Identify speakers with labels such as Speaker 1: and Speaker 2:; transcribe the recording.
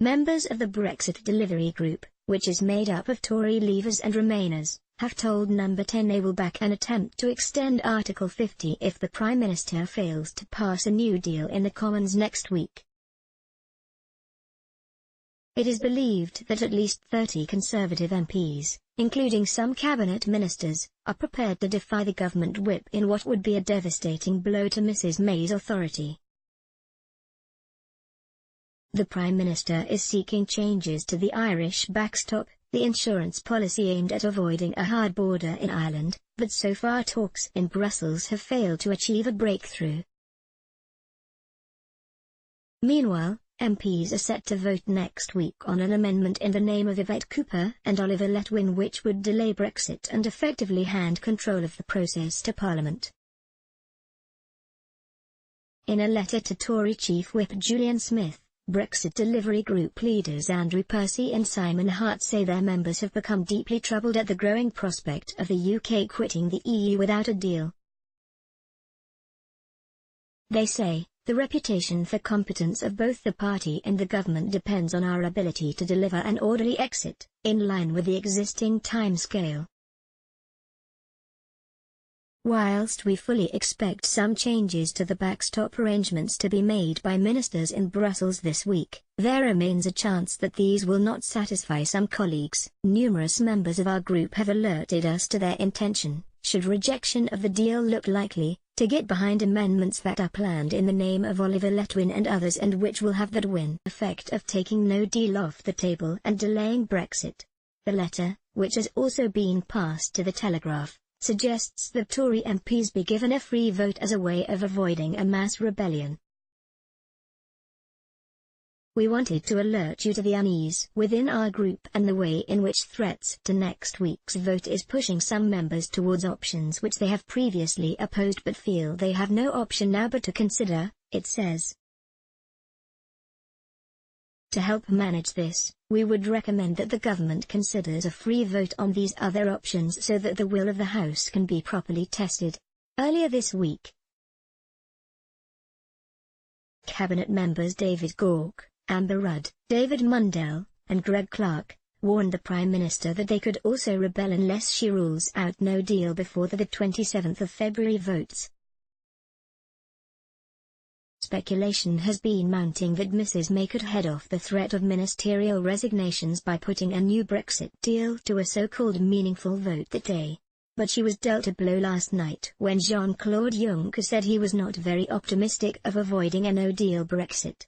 Speaker 1: Members of the Brexit Delivery Group, which is made up of Tory leavers and Remainers, have told Number 10 they will back an attempt to extend Article 50 if the Prime Minister fails to pass a new deal in the Commons next week. It is believed that at least 30 Conservative MPs, including some cabinet ministers, are prepared to defy the government whip in what would be a devastating blow to Mrs May's authority. The Prime Minister is seeking changes to the Irish backstop, the insurance policy aimed at avoiding a hard border in Ireland, but so far talks in Brussels have failed to achieve a breakthrough. Meanwhile, MPs are set to vote next week on an amendment in the name of Yvette Cooper and Oliver Letwin which would delay Brexit and effectively hand control of the process to Parliament. In a letter to Tory Chief Whip Julian Smith, Brexit Delivery Group leaders Andrew Percy and Simon Hart say their members have become deeply troubled at the growing prospect of the UK quitting the EU without a deal. They say, "The reputation for competence of both the party and the government depends on our ability to deliver an orderly exit, in line with the existing timescale. Whilst we fully expect some changes to the backstop arrangements to be made by ministers in Brussels this week, there remains a chance that these will not satisfy some colleagues. Numerous members of our group have alerted us to their intention, should rejection of the deal look likely, to get behind amendments that are planned in the name of Oliver Letwin and others and which will have the win effect of taking no deal off the table and delaying Brexit." The letter, which has also been passed to the Telegraph, suggests that Tory MPs be given a free vote as a way of avoiding a mass rebellion. "We wanted to alert you to the unease within our group and the way in which threats to next week's vote is pushing some members towards options which they have previously opposed but feel they have no option now but to consider," it says. "To help manage this, we would recommend that the government considers a free vote on these other options so that the will of the House can be properly tested." Earlier this week, Cabinet members David Gauke, Amber Rudd, David Mundell, and Greg Clark warned the Prime Minister that they could also rebel unless she rules out no deal before the 27th of February votes. Speculation has been mounting that Mrs May could head off the threat of ministerial resignations by putting a new Brexit deal to a so-called meaningful vote that day. But she was dealt a blow last night when Jean-Claude Juncker said he was not very optimistic of avoiding a no-deal Brexit.